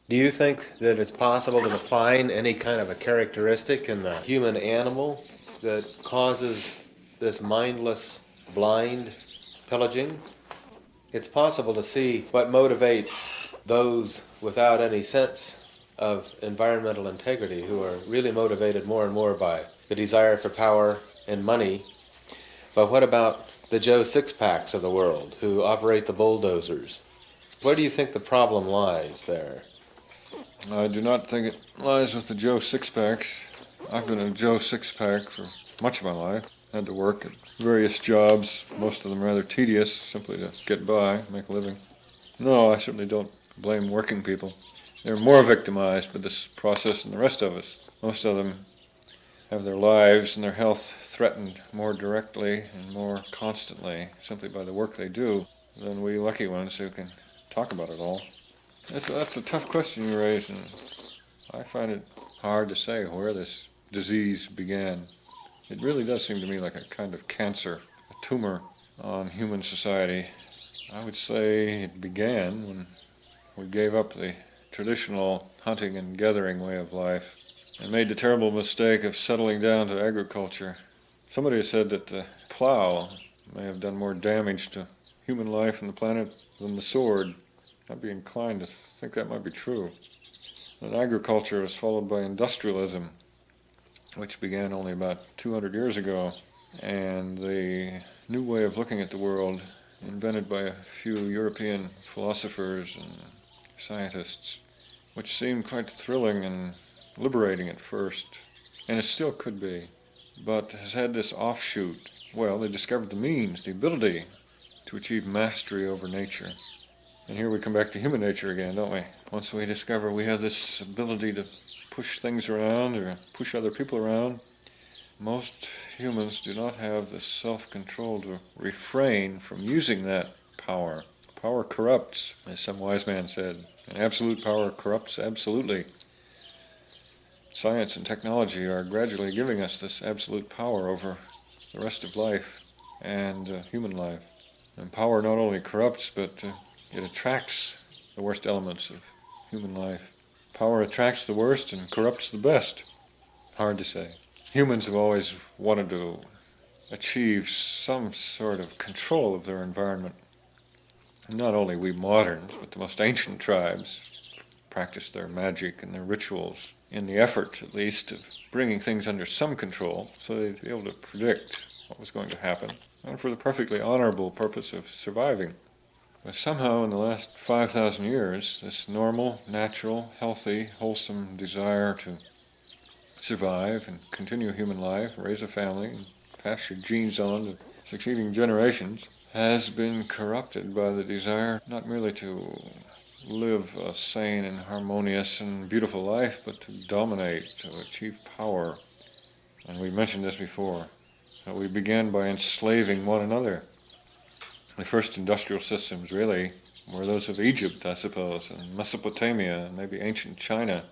Do you think that it's possible to define any kind of a characteristic in the human animal that causes this mindless, blind pillaging? It's possible to see what motivates those without any sense of environmental integrity, who are really motivated more and more by the desire for power and money. But what about the Joe Sixpacks of the world who operate the bulldozers? Where do you think the problem lies there? I do not think it lies with the Joe Sixpacks. I've been a Joe Sixpack for much of my life. Had to work at various jobs, most of them rather tedious, simply to get by, make a living. No, I certainly don't blame working people. They're more victimized by this process than the rest of us. Most of them have their lives and their health threatened more directly and more constantly simply by the work they do than we lucky ones who can talk about it all. That's a tough question you raise, and I find it hard to say where this disease began. It really does seem to me like a kind of cancer, a tumor on human society. I would say it began when we gave up the traditional hunting and gathering way of life and made the terrible mistake of settling down to agriculture. Somebody has said that the plow may have done more damage to human life and the planet than the sword. I'd be inclined to think that might be true. And agriculture was followed by industrialism, which began only about 200 years ago, and the new way of looking at the world, invented by a few European philosophers and scientists, which seemed quite thrilling and liberating at first, and it still could be, but has had this offshoot. Well, they discovered the means, the ability to achieve mastery over nature. And here we come back to human nature again, don't we? Once we discover we have this ability to push things around or push other people around, most humans do not have the self-control to refrain from using that power. Power corrupts, as some wise man said, and absolute power corrupts absolutely. Science and technology are gradually giving us this absolute power over the rest of life and human life. And power not only corrupts, but it attracts the worst elements of human life. Power attracts the worst and corrupts the best. Hard to say. Humans have always wanted to achieve some sort of control of their environment. Not only we moderns, but the most ancient tribes practiced their magic and their rituals in the effort, at least, of bringing things under some control so they'd be able to predict what was going to happen, and for the perfectly honorable purpose of surviving. But somehow in the last 5,000 years, this normal, natural, healthy, wholesome desire to survive and continue human life, raise a family, and pass your genes on to succeeding generations, has been corrupted by the desire not merely to live a sane and harmonious and beautiful life, but to dominate, to achieve power. And we mentioned this before. We began by enslaving one another. The first industrial systems, really, were those of Egypt, I suppose, and Mesopotamia, and maybe ancient China,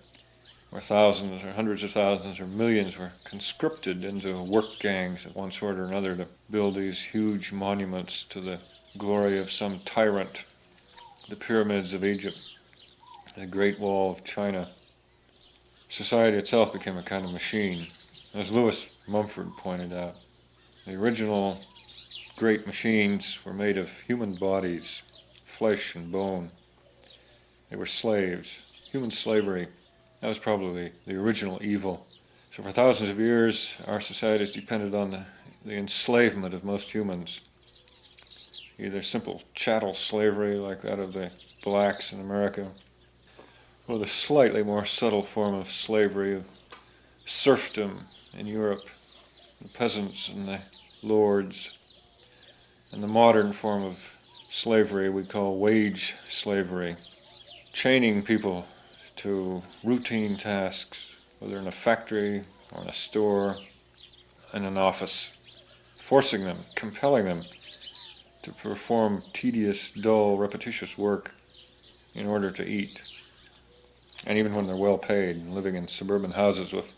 where thousands or hundreds of thousands or millions were conscripted into work gangs of one sort or another to build these huge monuments to the glory of some tyrant. The pyramids of Egypt, the Great Wall of China. Society itself became a kind of machine. As Lewis Mumford pointed out, the original great machines were made of human bodies, flesh and bone. They were slaves, human slavery. That was probably the original evil. So for thousands of years, our societies depended on the enslavement of most humans. Either simple chattel slavery like that of the blacks in America, or the slightly more subtle form of slavery of serfdom in Europe, the peasants and the lords, and the modern form of slavery we call wage slavery, chaining people to routine tasks, whether in a factory or in a store, in an office, forcing them, compelling them to perform tedious, dull, repetitious work in order to eat. And even when they're well paid and living in suburban houses with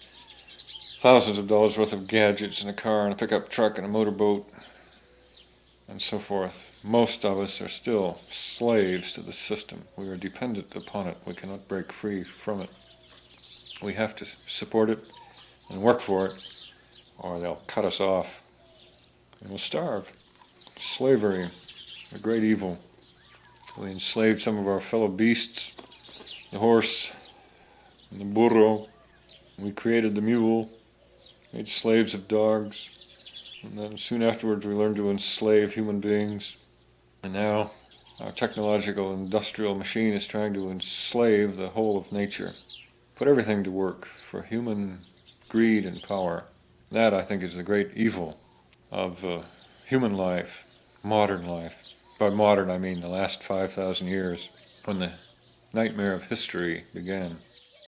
thousands of dollars worth of gadgets and a car and a pickup truck and a motorboat, and so forth. Most of us are still slaves to the system. We are dependent upon it. We cannot break free from it. We have to support it and work for it, or they'll cut us off and we'll starve. Slavery, a great evil. We enslaved some of our fellow beasts, the horse and the burro. We created the mule, made slaves of dogs, and then soon afterwards we learned to enslave human beings. And now our technological industrial machine is trying to enslave the whole of nature. Put everything to work for human greed and power. That, I think, is the great evil of human life, modern life. By modern, I mean the last 5,000 years, when the nightmare of history began.